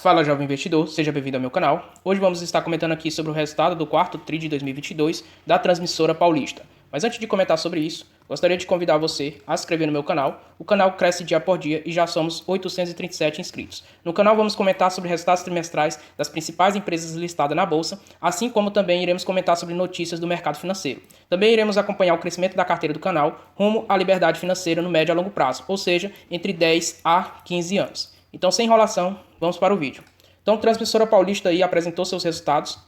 Fala, jovem investidor, seja bem-vindo ao meu canal. Hoje vamos estar comentando aqui sobre o resultado do quarto TRI de 2022 da Transmissora Paulista. Mas antes de comentar sobre isso, gostaria de convidar você a se inscrever no meu canal. O canal cresce dia por dia e já somos 837 inscritos. No canal vamos comentar sobre resultados trimestrais das principais empresas listadas na Bolsa, assim como também iremos comentar sobre notícias do mercado financeiro. Também iremos acompanhar o crescimento da carteira do canal rumo à liberdade financeira no médio a longo prazo, ou seja, entre 10 a 15 anos. Então, sem enrolação, vamos para o vídeo. Então, a Transmissora Paulista aí apresentou seus resultados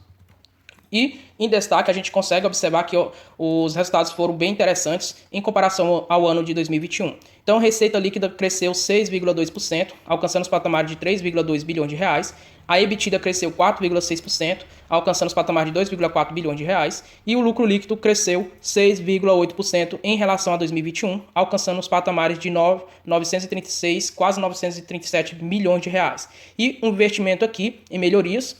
e, em destaque, a gente consegue observar que os resultados foram bem interessantes em comparação ao ano de 2021. Então, a receita líquida cresceu 6,2%, alcançando os patamares de 3,2 bilhões de reais. A EBITDA cresceu 4,6%, alcançando os patamares de 2,4 bilhões de reais. E o lucro líquido cresceu 6,8% em relação a 2021, alcançando os patamares de 936, quase 937 milhões de reais. E um investimento aqui em melhorias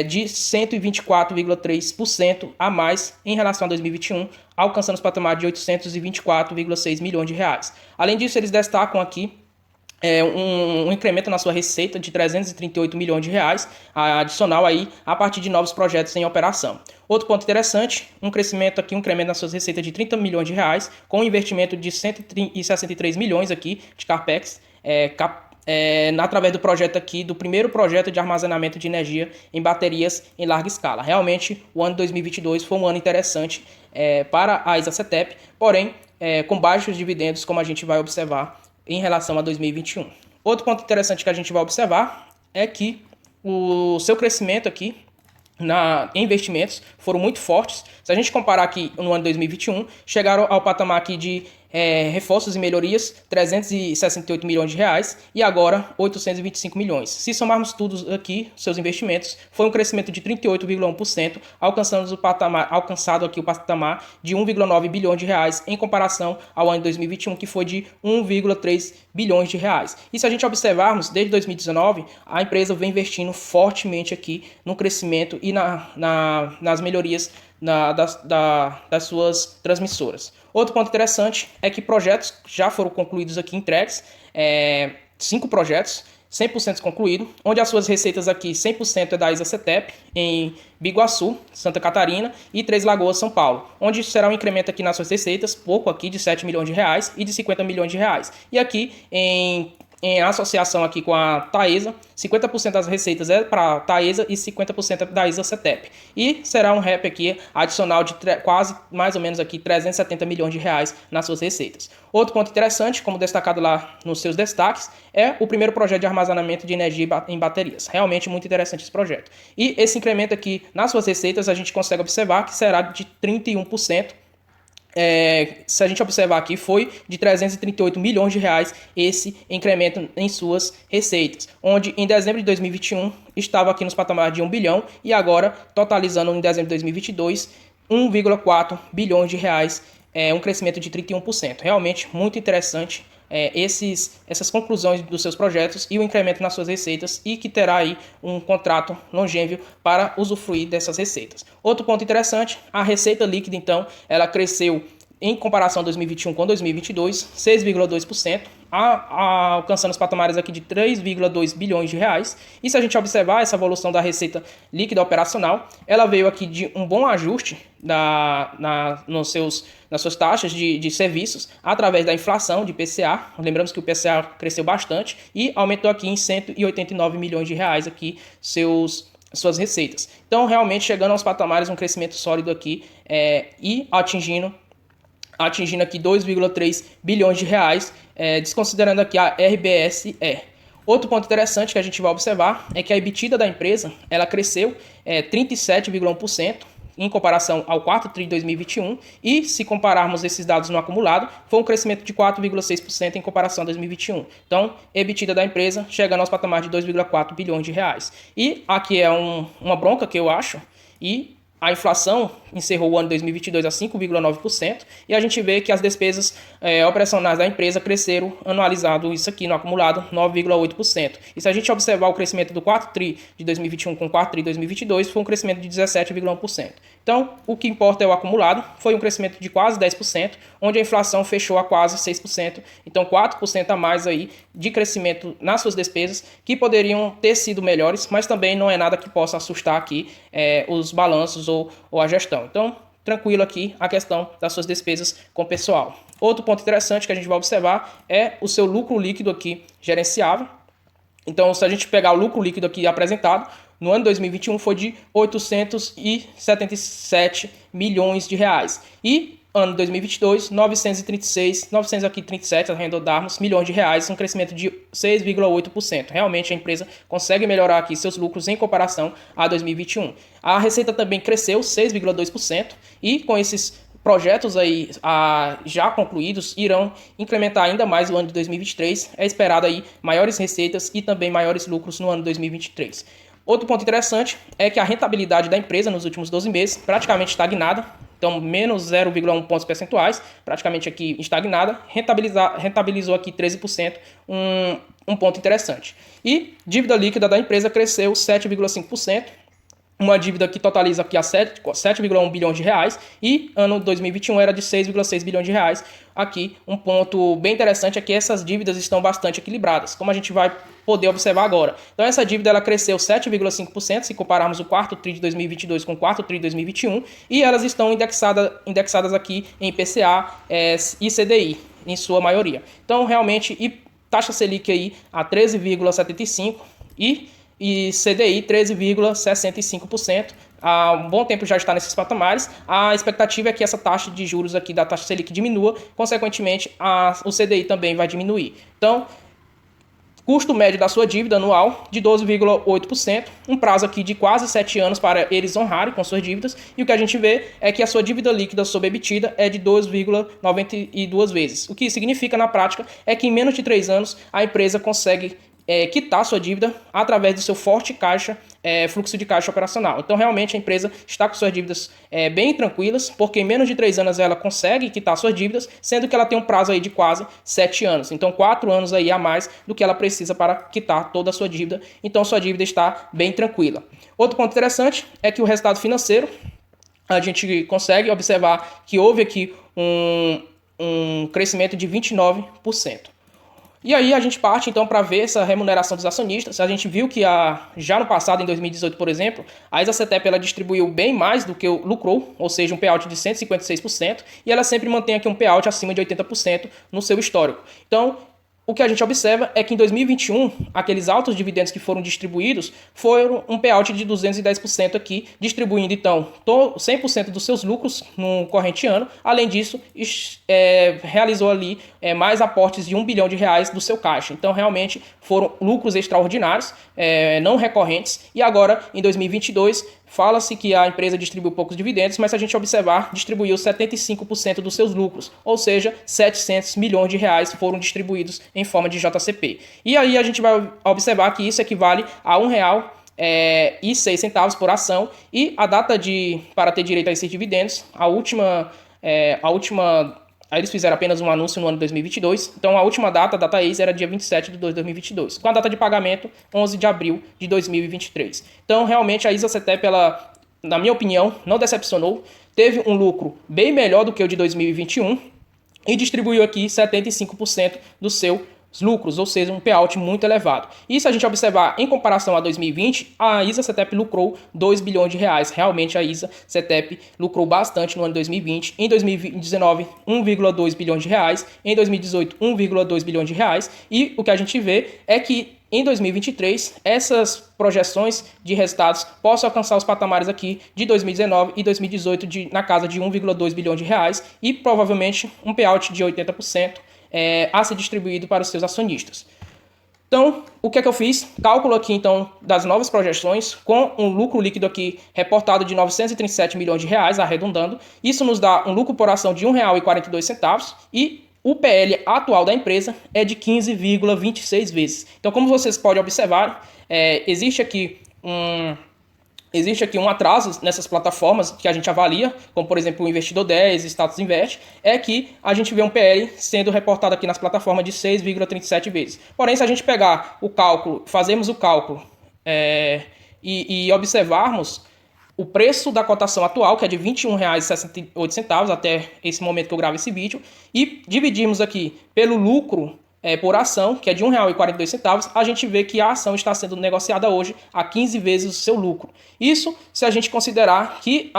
de 124,3% a mais em relação a 2021, alcançando os patamares de 824,6 milhões de reais. Além disso, eles destacam aqui um incremento na sua receita de 338 milhões de reais, adicional aí a partir de novos projetos em operação. Outro ponto interessante, um incremento nas suas receitas de 30 milhões de reais, com um investimento de 163 milhões aqui de CAPEX, através do projeto aqui, do primeiro projeto de armazenamento de energia em baterias em larga escala. Realmente, o ano 2022 foi um ano interessante para a ISA-CETEP, porém, com baixos dividendos, como a gente vai observar em relação a 2021. Outro ponto interessante que a gente vai observar é que o seu crescimento aqui em investimentos foram muito fortes. Se a gente comparar aqui no ano 2021, chegaram ao patamar aqui de reforços e melhorias, 368 milhões de reais e agora 825 milhões. Se somarmos tudo aqui, seus investimentos, foi um crescimento de 38,1%, alcançando o patamar de 1,9 bilhões de reais em comparação ao ano de 2021, que foi de 1,3 bilhões de reais. E se a gente observarmos, desde 2019, a empresa vem investindo fortemente aqui no crescimento e nas melhorias das suas transmissoras. Outro ponto interessante é que projetos já foram concluídos aqui, entregues, 5 projetos, 100% concluído, onde as suas receitas aqui, 100% é da ISA-CETEP, em Biguaçu, Santa Catarina, e Três Lagoas, São Paulo, onde será um incremento aqui nas suas receitas, pouco aqui, de 7 milhões de reais e de 50 milhões de reais. E aqui, em associação aqui com a Taesa, 50% das receitas é para a Taesa e 50% é da ISA-CETEP. E será um REP aqui adicional de quase, mais ou menos aqui, 370 milhões de reais nas suas receitas. Outro ponto interessante, como destacado lá nos seus destaques, é o primeiro projeto de armazenamento de energia em baterias. Realmente muito interessante esse projeto. E esse incremento aqui nas suas receitas a gente consegue observar que será de 31%. Se a gente observar aqui, foi de 338 milhões de reais esse incremento em suas receitas, onde em dezembro de 2021 estava aqui nos patamares de 1 bilhão e agora, totalizando em dezembro de 2022, 1,4 bilhões de reais, um crescimento de 31%. Realmente muito interessante essas conclusões dos seus projetos e o incremento nas suas receitas e que terá aí um contrato longínquo para usufruir dessas receitas. Outro ponto interessante, a receita líquida, então, ela cresceu em comparação a 2021 com 2022, 6,2%, alcançando os patamares aqui de 3,2 bilhões de reais. E se a gente observar essa evolução da receita líquida operacional, ela veio aqui de um bom ajuste nas suas taxas de serviços através da inflação de IPCA. Lembramos que o IPCA cresceu bastante e aumentou aqui em 189 milhões de reais aqui suas receitas. Então, realmente chegando aos patamares, um crescimento sólido aqui e atingindo aqui 2,3 bilhões de reais, desconsiderando aqui a RBSE. Outro ponto interessante que a gente vai observar é que a EBITDA da empresa ela cresceu 37,1% em comparação ao quarto TRI de 2021 e se compararmos esses dados no acumulado, foi um crescimento de 4,6% em comparação a 2021. Então, EBITDA da empresa chegando aos patamares de 2,4 bilhões de reais. E aqui é uma bronca que eu acho, e a inflação encerrou o ano 2022 a 5,9% e a gente vê que as despesas operacionais da empresa cresceram, anualizado isso aqui no acumulado, 9,8%. E se a gente observar o crescimento do 4 TRI de 2021 com 4 TRI de 2022, foi um crescimento de 17,1%. Então, o que importa é o acumulado, foi um crescimento de quase 10%, onde a inflação fechou a quase 6%. Então, 4% a mais aí de crescimento nas suas despesas, que poderiam ter sido melhores, mas também não é nada que possa assustar aqui os balanços ou a gestão. Então, tranquilo aqui a questão das suas despesas com o pessoal. Outro ponto interessante que a gente vai observar é o seu lucro líquido aqui gerenciável. Então, se a gente pegar o lucro líquido aqui apresentado, no ano 2021 foi de 877 milhões de reais. E ano 2022, 937, arredondarmos, milhões de reais, um crescimento de 6,8%. Realmente a empresa consegue melhorar aqui seus lucros em comparação a 2021. A receita também cresceu 6,2% e com esses projetos aí já concluídos irão incrementar ainda mais o ano de 2023. É esperado aí maiores receitas e também maiores lucros no ano 2023. Outro ponto interessante é que a rentabilidade da empresa nos últimos 12 meses praticamente estagnada, então menos 0,1 pontos percentuais, praticamente aqui estagnada, rentabilizou aqui 13%, um ponto interessante. E dívida líquida da empresa cresceu 7,5%, uma dívida que totaliza aqui a 7,1 bilhões de reais e ano 2021 era de 6,6 bilhões de reais. Aqui um ponto bem interessante é que essas dívidas estão bastante equilibradas, como a gente vai poder observar agora. Então essa dívida ela cresceu 7,5% se compararmos o quarto TRI de 2022 com o quarto TRI de 2021 e elas estão indexadas aqui em IPCA e CDI em sua maioria. Então realmente taxa Selic aí a 13,75 e CDI 13,65%. Há um bom tempo já está nesses patamares. A expectativa é que essa taxa de juros aqui da taxa Selic diminua, consequentemente o CDI também vai diminuir. Então, custo médio da sua dívida anual de 12,8%, um prazo aqui de quase 7 anos para eles honrarem com suas dívidas, e o que a gente vê é que a sua dívida líquida sob EBITDA é de 2,92 vezes. O que significa na prática é que em menos de 3 anos a empresa consegue quitar sua dívida através do seu forte fluxo de caixa operacional. Então, realmente, a empresa está com suas dívidas bem tranquilas, porque em menos de 3 anos ela consegue quitar suas dívidas, sendo que ela tem um prazo aí de quase 7 anos. Então, 4 anos aí a mais do que ela precisa para quitar toda a sua dívida. Então, sua dívida está bem tranquila. Outro ponto interessante é que o resultado financeiro, a gente consegue observar que houve aqui um crescimento de 29%. E aí a gente parte então para ver essa remuneração dos acionistas. A gente viu que já no passado, em 2018, por exemplo, a ISA-CETEP ela distribuiu bem mais do que lucrou, ou seja, um payout de 156%, e ela sempre mantém aqui um payout acima de 80% no seu histórico. Então, o que a gente observa é que em 2021, aqueles altos dividendos que foram distribuídos foram um payout de 210% aqui, distribuindo então 100% dos seus lucros no corrente ano. Além disso, realizou ali mais aportes de 1 bilhão de reais do seu caixa. Então, realmente, foram lucros extraordinários, não recorrentes. E agora, em 2022, fala-se que a empresa distribuiu poucos dividendos, mas se a gente observar, distribuiu 75% dos seus lucros, ou seja, 700 milhões de reais foram distribuídos em forma de JCP. E aí a gente vai observar que isso equivale a R$1,06 por ação, e a data para ter direito a esses dividendos, aí eles fizeram apenas um anúncio no ano de 2022, então a última data ex, era dia 27 de 2 de 2022, com a data de pagamento 11 de abril de 2023. Então, realmente, a ISA-CETEP, ela, na minha opinião, não decepcionou, teve um lucro bem melhor do que o de 2021 e distribuiu aqui 75% do seu lucros, ou seja, um payout muito elevado. E se a gente observar em comparação a 2020, a ISA-CETEP lucrou 2 bilhões de reais. Realmente a ISA-CETEP lucrou bastante no ano de 2020. Em 2019, 1,2 bilhões de reais. Em 2018, 1,2 bilhões de reais. E o que a gente vê é que em 2023, essas projeções de resultados possam alcançar os patamares aqui de 2019 e 2018 na casa de 1,2 bilhões de reais e provavelmente um payout de 80%. A ser distribuído para os seus acionistas. Então, o que é que eu fiz? Cálculo aqui, então, das novas projeções com um lucro líquido aqui reportado de 937 milhões de reais, arredondando. Isso nos dá um lucro por ação de R$ 1,42 e o PL atual da empresa é de 15,26 vezes. Então, como vocês podem observar, existe aqui existe aqui um atraso nessas plataformas que a gente avalia, como por exemplo o Investidor 10, Status Invest, é que a gente vê um PL sendo reportado aqui nas plataformas de 6,37 vezes. Porém, se a gente pegar o cálculo, fazermos o cálculo e observarmos o preço da cotação atual, que é de R$ 21,68 até esse momento que eu gravo esse vídeo, e dividirmos aqui pelo lucro por ação, que é de R$ 1,42, a gente vê que a ação está sendo negociada hoje a 15 vezes o seu lucro. Isso se a gente considerar que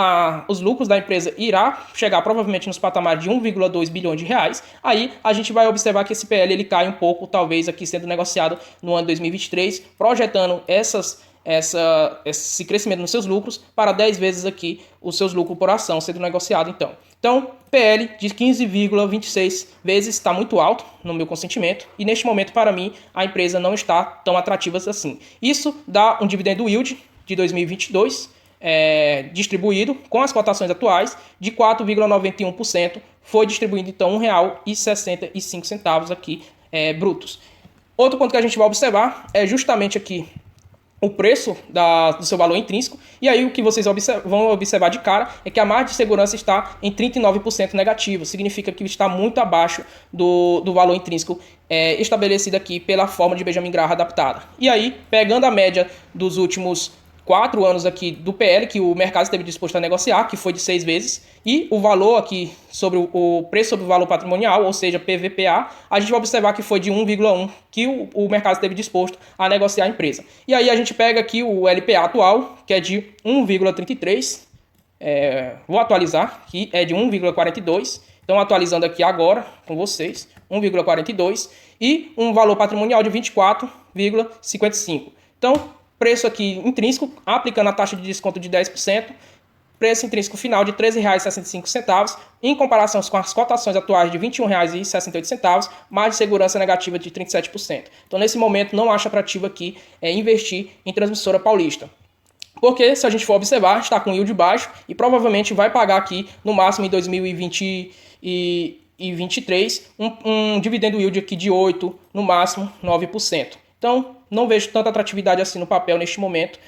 os lucros da empresa irá chegar provavelmente nos patamares de 1,2 bilhões de reais, aí a gente vai observar que esse PL ele cai um pouco, talvez aqui sendo negociado no ano 2023, projetando esse crescimento nos seus lucros para 10 vezes aqui os seus lucros por ação sendo negociado então. Então, PL de 15,26 vezes está muito alto no meu consentimento e neste momento para mim a empresa não está tão atrativa assim. Isso dá um dividendo yield de 2022 distribuído com as cotações atuais de 4,91%, foi distribuído então R$ 1,65 aqui brutos. Outro ponto que a gente vai observar é justamente aqui o preço do seu valor intrínseco, e aí o que vocês vão observar de cara é que a margem de segurança está em 39% negativo, significa que está muito abaixo do valor intrínseco estabelecido aqui pela forma de Benjamin Graham adaptada. E aí, pegando a média dos últimos 4 anos aqui do PL, que o mercado esteve disposto a negociar, que foi de 6 vezes, e o valor aqui sobre o preço sobre o valor patrimonial, ou seja, PVPA, a gente vai observar que foi de 1,1 que o mercado esteve disposto a negociar a empresa. E aí a gente pega aqui o LPA atual, que é de 1,33, vou atualizar, que é de 1,42, então atualizando aqui agora com vocês, 1,42, e um valor patrimonial de 24,55. Então, preço aqui intrínseco, aplicando a taxa de desconto de 10%, preço intrínseco final de R$ 13,65, em comparação com as cotações atuais de R$ 21,68, margem de segurança negativa de 37%. Então, nesse momento, não acho atrativo aqui investir em Transmissora Paulista. Porque, se a gente for observar, está com yield baixo e provavelmente vai pagar aqui, no máximo em 2023, um dividendo yield aqui de 8%, no máximo 9%. Então, não vejo tanta atratividade assim no papel neste momento,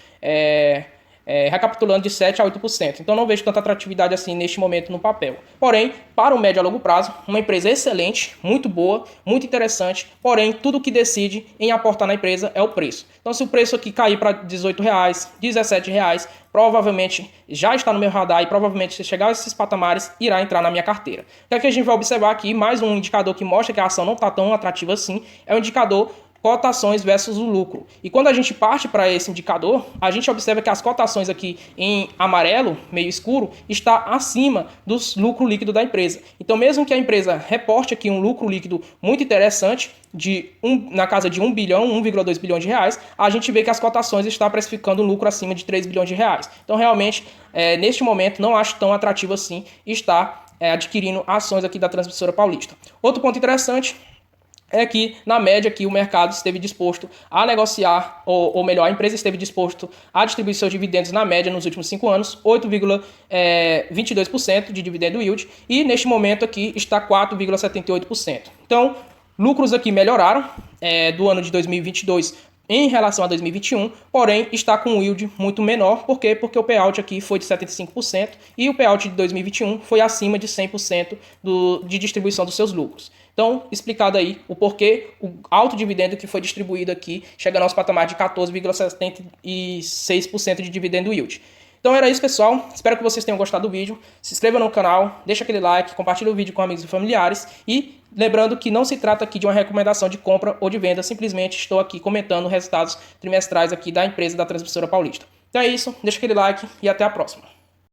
recapitulando de 7% a 8%. Então, não vejo tanta atratividade assim neste momento no papel. Porém, para o médio a longo prazo, uma empresa excelente, muito boa, muito interessante, porém, tudo que decide em aportar na empresa é o preço. Então, se o preço aqui cair para R$ 18, R$ 17, provavelmente já está no meu radar e provavelmente se chegar a esses patamares, irá entrar na minha carteira. O que é que a gente vai observar aqui? Mais um indicador que mostra que a ação não está tão atrativa assim, é o indicador cotações versus o lucro. E quando a gente parte para esse indicador, a gente observa que as cotações aqui em amarelo, meio escuro, está acima do lucro líquido da empresa. Então, mesmo que a empresa reporte aqui um lucro líquido muito interessante, na casa de 1 bilhão, 1,2 bilhões de reais, a gente vê que as cotações estão precificando um lucro acima de 3 bilhões de reais. Então, realmente, neste momento, não acho tão atrativo assim estar adquirindo ações aqui da Transmissora Paulista. Outro ponto interessante é que, na média, que o mercado esteve disposto a negociar, ou melhor, a empresa esteve disposto a distribuir seus dividendos na média nos últimos 5 anos, 8,22% de dividendo yield, e neste momento aqui está 4,78%. Então, lucros aqui melhoraram do ano de 2022 em relação a 2021, porém está com um yield muito menor. Por quê? Porque o payout aqui foi de 75% e o payout de 2021 foi acima de 100% de distribuição dos seus lucros. Então, explicado aí o porquê o alto dividendo que foi distribuído aqui chega ao nosso patamar de 14,76% de dividendo yield. Então era isso, pessoal. Espero que vocês tenham gostado do vídeo. Se inscreva no canal, deixa aquele like, compartilhe o vídeo com amigos e familiares. E lembrando que não se trata aqui de uma recomendação de compra ou de venda, simplesmente estou aqui comentando resultados trimestrais aqui da empresa da Transmissora Paulista. Então é isso, deixa aquele like e até a próxima.